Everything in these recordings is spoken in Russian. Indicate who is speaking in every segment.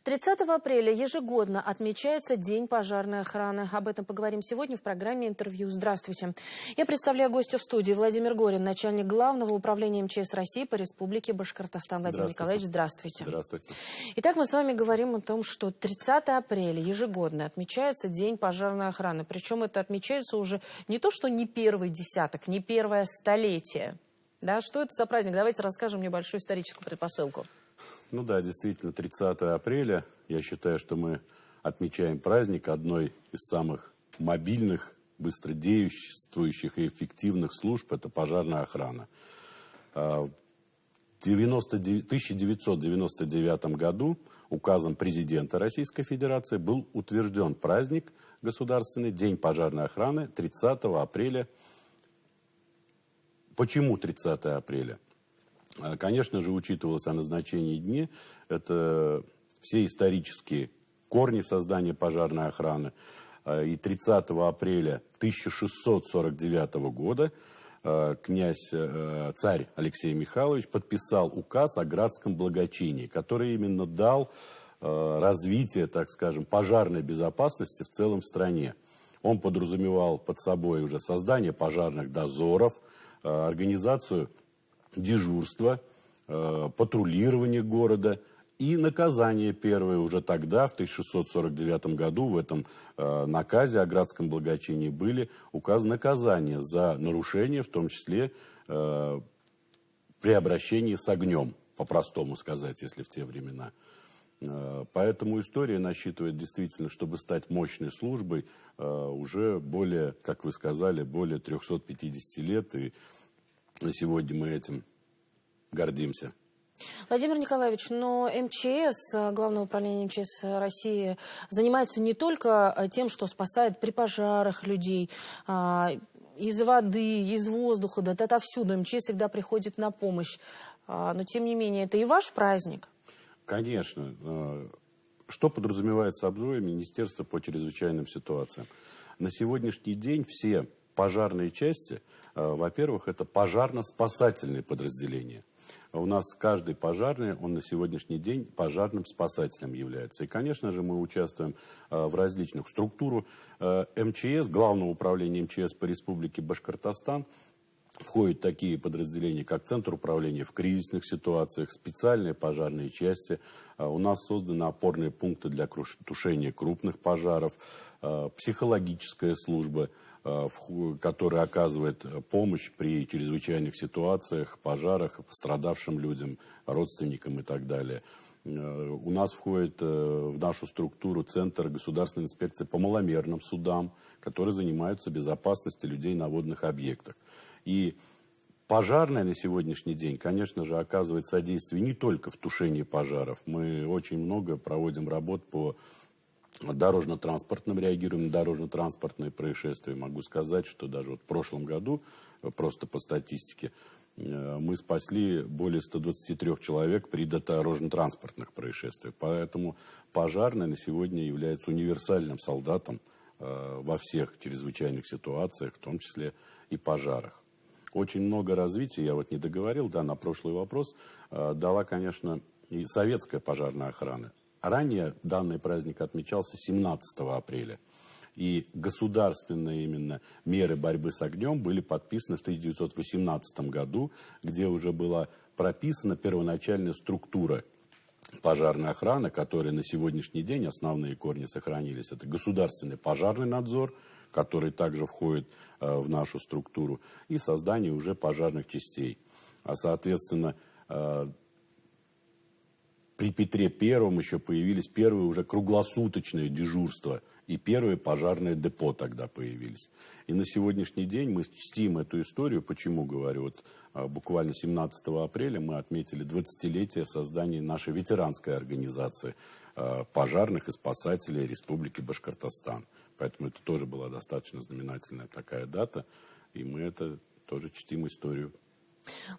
Speaker 1: 30 апреля ежегодно отмечается День пожарной охраны. Об этом поговорим сегодня в программе «Интервью». Здравствуйте. Я представляю гостя в студии. Владимир Горин, начальник Главного управления МЧС России по Республике Башкортостан. Владимир Николаевич, здравствуйте.
Speaker 2: Здравствуйте.
Speaker 1: Итак, мы с вами говорим о том, что 30 апреля ежегодно отмечается День пожарной охраны. Причем это отмечается уже не то, что не первый десяток, не первое столетие. Да, что это за праздник? Давайте расскажем небольшую историческую предпосылку.
Speaker 2: Ну да, действительно, 30 апреля, я считаю, что мы отмечаем праздник одной из самых мобильных, быстродействующих и эффективных служб – это пожарная охрана. В 1999 году указом президента Российской Федерации был утвержден праздник государственный День пожарной охраны 30 апреля. Почему 30 апреля? Конечно же, учитывалось о назначении дня. Это все исторические корни создания пожарной охраны. И 30 апреля 1649 года царь Алексей Михайлович подписал указ о градском благочинии, который именно дал развитие, так скажем, пожарной безопасности в целом в стране. Он подразумевал под собой уже создание пожарных дозоров, организацию дежурства, патрулирование города и наказание первое уже тогда, в 1649 году, в этом наказе о градском благочинии были указаны наказания за нарушение, в том числе при обращении с огнем, по-простому сказать, если в те времена. Поэтому история насчитывает действительно, чтобы стать мощной службой, уже более, как вы сказали, более 350 лет, и на сегодня мы этим гордимся.
Speaker 1: Владимир Николаевич, но МЧС, Главное управление МЧС России, занимается не только тем, что спасает при пожарах людей, из воды, из воздуха, да отовсюду. МЧС всегда приходит на помощь. Но, тем не менее, это и ваш праздник.
Speaker 2: Конечно. Что подразумевает собой Министерство по чрезвычайным ситуациям? На сегодняшний день все пожарные части, во-первых, это пожарно-спасательные подразделения. У нас каждый пожарный, он на сегодняшний день пожарным спасателем является. И, конечно же, мы участвуем в различных структурах МЧС, Главного управления МЧС по Республике Башкортостан. Входят такие подразделения, как Центр управления в кризисных ситуациях, специальные пожарные части. У нас созданы опорные пункты для тушения крупных пожаров, психологическая служба, которая оказывает помощь при чрезвычайных ситуациях, пожарах, пострадавшим людям, родственникам и так далее. У нас входит в нашу структуру Центр государственной инспекции по маломерным судам, которые занимаются безопасностью людей на водных объектах. И пожарная на сегодняшний день, конечно же, оказывает содействие не только в тушении пожаров. Мы очень много проводим работ по дорожно-транспортным, реагируем на дорожно-транспортные происшествия. Могу сказать, что даже вот в прошлом году, просто по статистике, мы спасли более 123 человек при дорожно-транспортных происшествиях. Поэтому пожарный на сегодня является универсальным солдатом во всех чрезвычайных ситуациях, в том числе и пожарах. Очень много развития, я вот не договорил, да, на прошлый вопрос, дала, конечно, и советская пожарная охрана. Ранее данный праздник отмечался 17 апреля. И государственные именно меры борьбы с огнем были подписаны в 1918 году, где уже была прописана первоначальная структура пожарной охраны, которая на сегодняшний день, основные корни сохранились. Это государственный пожарный надзор, который также входит в нашу структуру, и создание уже пожарных частей. А, соответственно, при Петре Первом еще появились первые уже круглосуточные дежурства, и первые пожарные депо тогда появились. И на сегодняшний день мы чтим эту историю. Почему говорю? Вот буквально 17 апреля мы отметили 20-летие создания нашей ветеранской организации пожарных и спасателей Республики Башкортостан. Поэтому это тоже была достаточно знаменательная такая дата, и мы это тоже чтим историю.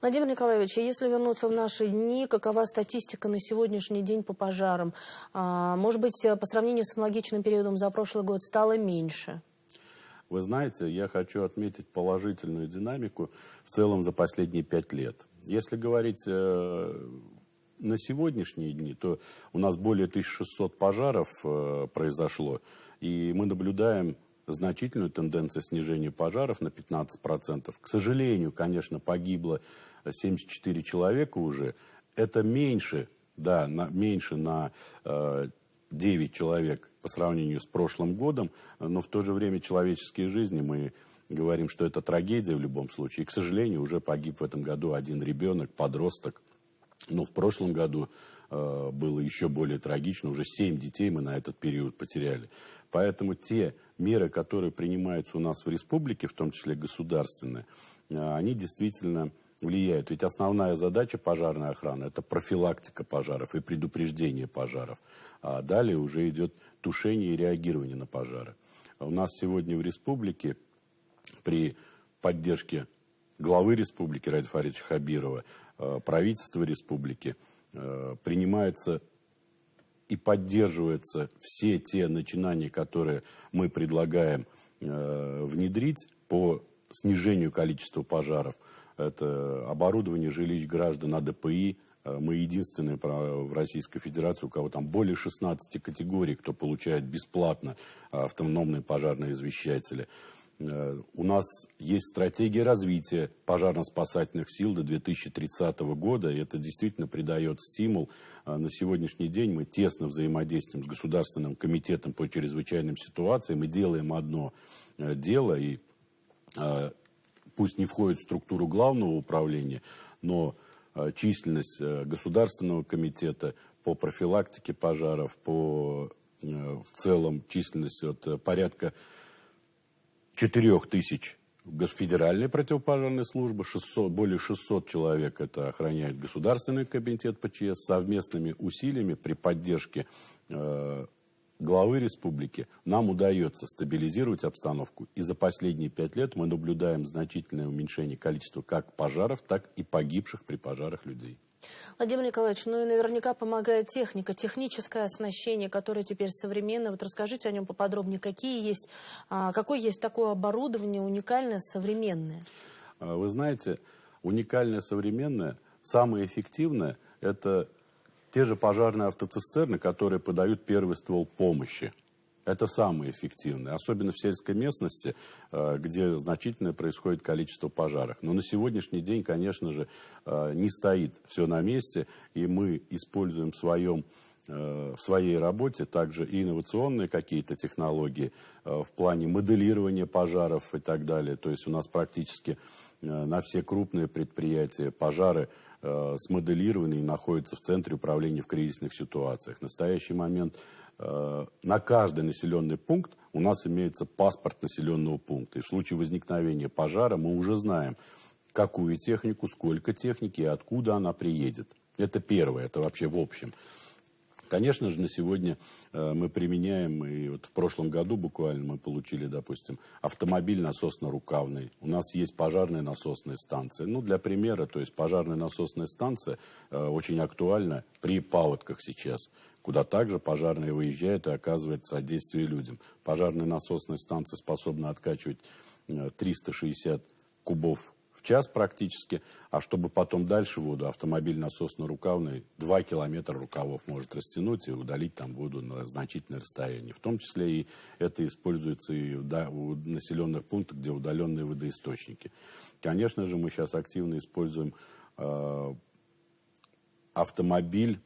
Speaker 1: Владимир Николаевич, если вернуться в наши дни, какова статистика на сегодняшний день по пожарам? Может быть, по сравнению с аналогичным периодом за прошлый год стало меньше?
Speaker 2: Вы знаете, я хочу отметить положительную динамику в целом за последние 5 лет. Если говорить на сегодняшние дни, то у нас более 1600 пожаров произошло, и мы наблюдаем значительную тенденцию снижения пожаров на 15%. К сожалению, конечно, погибло 74 человека уже. Это меньше, да, меньше на 9 человек по сравнению с прошлым годом, но в то же время человеческие жизни, мы говорим, что это трагедия в любом случае. И, к сожалению, уже погиб в этом году один ребенок, подросток. Но в прошлом году было еще более трагично, уже 7 детей мы на этот период потеряли. Поэтому те меры, которые принимаются у нас в республике, в том числе государственные, они действительно влияют. Ведь основная задача пожарной охраны – это профилактика пожаров и предупреждение пожаров. А далее уже идет тушение и реагирование на пожары. У нас сегодня в республике при поддержке главы республики Раида Фаритовича Хабирова, правительства республики, принимаются и поддерживаются все те начинания, которые мы предлагаем внедрить по снижению количества пожаров. Это оборудование жилищ граждан АДПИ. Мы единственные в Российской Федерации, у кого там более 16 категорий, кто получает бесплатно автономные пожарные извещатели. У нас есть стратегия развития пожарно-спасательных сил до 2030 года, и это действительно придает стимул. На сегодняшний день мы тесно взаимодействуем с Государственным комитетом по чрезвычайным ситуациям, мы делаем одно дело, и пусть не входит в структуру главного управления, но численность Государственного комитета по профилактике пожаров, в целом численность от порядка 4000 федеральной противопожарной службы, более 600 человек это охраняет Государственный комитет ПЧС. Совместными усилиями при поддержке главы республики нам удается стабилизировать обстановку. И за последние 5 лет мы наблюдаем значительное уменьшение количества как пожаров, так и погибших при пожарах людей.
Speaker 1: Владимир Николаевич, ну и наверняка помогает техника, техническое оснащение, которое теперь современное. Вот расскажите о нем поподробнее. Какое есть такое оборудование уникальное, современное?
Speaker 2: Вы знаете, уникальное, современное, самое эффективное – это те же пожарные автоцистерны, которые подают первый ствол помощи. Это самое эффективное, особенно в сельской местности, где значительное происходит количество пожаров. Но на сегодняшний день, конечно же, не стоит все на месте, и мы используем в своей работе также и инновационные какие-то технологии в плане моделирования пожаров и так далее. То есть у нас практически на все крупные предприятия пожары смоделированы и находятся в центре управления в кризисных ситуациях. В настоящий момент на каждый населенный пункт у нас имеется паспорт населенного пункта. И в случае возникновения пожара мы уже знаем, какую технику, сколько техники и откуда она приедет. Это первое, это вообще в общем. Конечно же, на сегодня мы применяем, и вот в прошлом году буквально мы получили, допустим, автомобиль насосно-рукавный. У нас есть пожарные насосные станции. Ну, для примера, то есть пожарная насосная станция очень актуальна при паводках сейчас, куда также пожарные выезжают и оказывают содействие людям. Пожарная насосная станция способна откачивать 360 кубов в час практически, а чтобы потом дальше воду, автомобиль насосно-рукавный 2 километра рукавов может растянуть и удалить там воду на значительное расстояние. В том числе и это используется и у населенных пунктов, где удаленные водоисточники. Конечно же, мы сейчас активно используем автомобиль,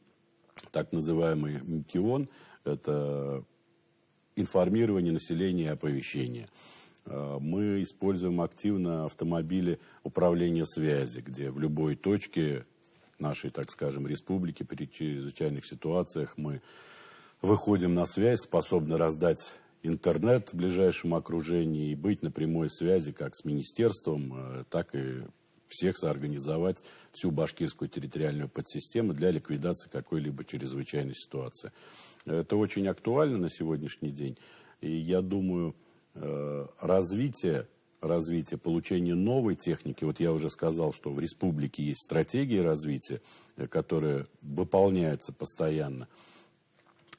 Speaker 2: так называемый МКИОН, это информирование населения и оповещение. Мы используем активно автомобили управления связи, где в любой точке нашей, так скажем, республики при чрезвычайных ситуациях мы выходим на связь, способны раздать интернет в ближайшем окружении и быть на прямой связи как с министерством, так и всех соорганизовать всю башкирскую территориальную подсистему для ликвидации какой-либо чрезвычайной ситуации. Это очень актуально на сегодняшний день, и я думаю, развитие, получение новой техники. Вот я уже сказал, что в республике есть стратегия развития, которая выполняется постоянно.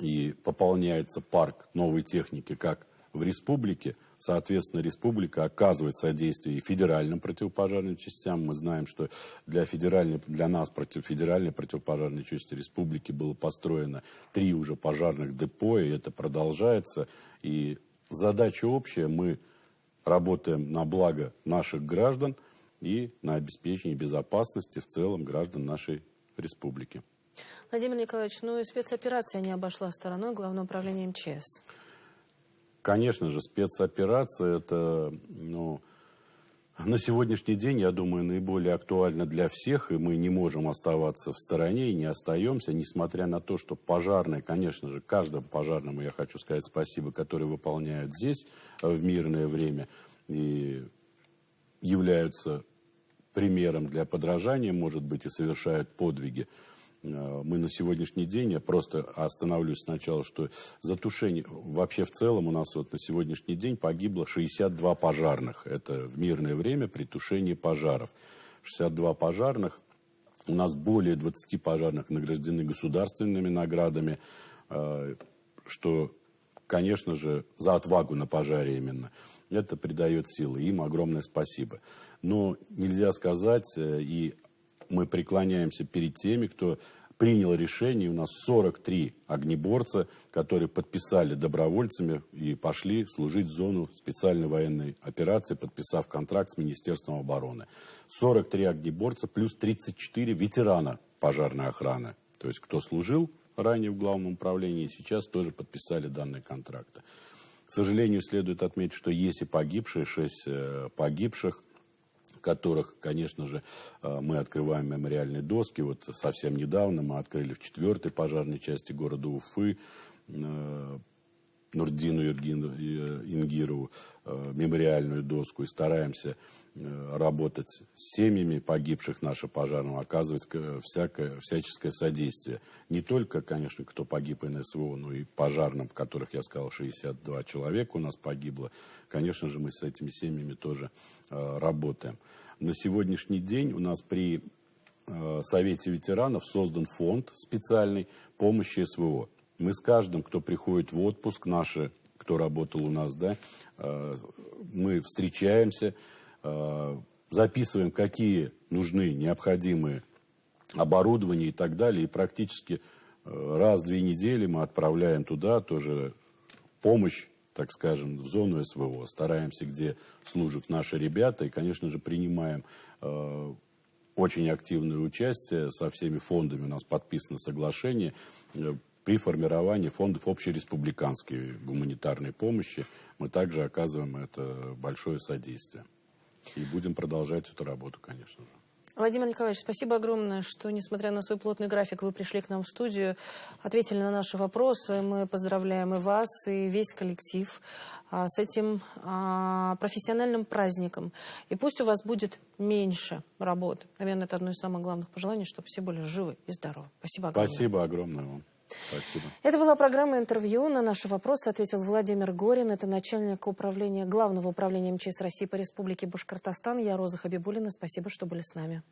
Speaker 2: И пополняется парк новой техники как в республике. Соответственно, республика оказывает содействие и федеральным противопожарным частям. Мы знаем, что для нас федеральной противопожарной части республики было построено 3 уже пожарных депо, и это продолжается. И задача общая, мы работаем на благо наших граждан и на обеспечение безопасности в целом граждан нашей республики.
Speaker 1: Владимир Николаевич, ну и спецоперация не обошла стороной Главного управления МЧС.
Speaker 2: Конечно же, спецоперация это, на сегодняшний день, я думаю, наиболее актуально для всех, и мы не можем оставаться в стороне и не остаемся, несмотря на то, что пожарные, конечно же, каждому пожарному я хочу сказать спасибо, которые выполняют здесь в мирное время и являются примером для подражания, может быть, и совершают подвиги. Мы на сегодняшний день, я просто остановлюсь сначала, что за тушение, вообще в целом у нас вот на сегодняшний день погибло 62 пожарных. Это в мирное время при тушении пожаров. 62 пожарных, у нас более 20 пожарных награждены государственными наградами, что, конечно же, за отвагу на пожаре именно. Это придает силы, им огромное спасибо. Но нельзя сказать, и мы преклоняемся перед теми, кто принял решение. У нас 43 огнеборца, которые подписали добровольцами и пошли служить в зону специальной военной операции, подписав контракт с Министерством обороны. 43 огнеборца плюс 34 ветерана пожарной охраны. То есть, кто служил ранее в Главном управлении, сейчас тоже подписали данные контракты. К сожалению, следует отметить, что есть и погибшие, 6 погибших, которых, конечно же, мы открываем мемориальные доски. Вот совсем недавно мы открыли в 4-й пожарной части города Уфы Нурдину Ингирову мемориальную доску. И стараемся работать с семьями погибших наших пожарных, оказывать всяческое содействие. Не только, конечно, кто погиб в НСВО, но и пожарным, которых, я сказал, 62 человека у нас погибло. Конечно же, мы с этими семьями тоже работаем. На сегодняшний день у нас при Совете ветеранов создан фонд специальной помощи СВО. Мы с каждым, кто приходит в отпуск, наши, кто работал у нас, да, мы встречаемся, записываем, какие нужны необходимые оборудования и так далее. И практически раз в 2 недели мы отправляем туда тоже помощь, так скажем, в зону СВО. Стараемся, где служат наши ребята. И, конечно же, принимаем очень активное участие со всеми фондами. У нас подписано соглашение при формировании фондов общереспубликанской гуманитарной помощи. Мы также оказываем это большое содействие. И будем продолжать эту работу, конечно же.
Speaker 1: Владимир Николаевич, спасибо огромное, что, несмотря на свой плотный график, вы пришли к нам в студию, ответили на наши вопросы. Мы поздравляем и вас, и весь коллектив с этим профессиональным праздником. И пусть у вас будет меньше работы. Наверное, это одно из самых главных пожеланий, чтобы все были живы и здоровы. Спасибо огромное.
Speaker 2: Спасибо огромное вам. Спасибо.
Speaker 1: Это была программа «Интервью». На наши вопросы ответил Владимир Горин. Это начальник управления, Главного управления МЧС России по Республике Башкортостан. Я Роза Хабибуллина. Спасибо, что были с нами.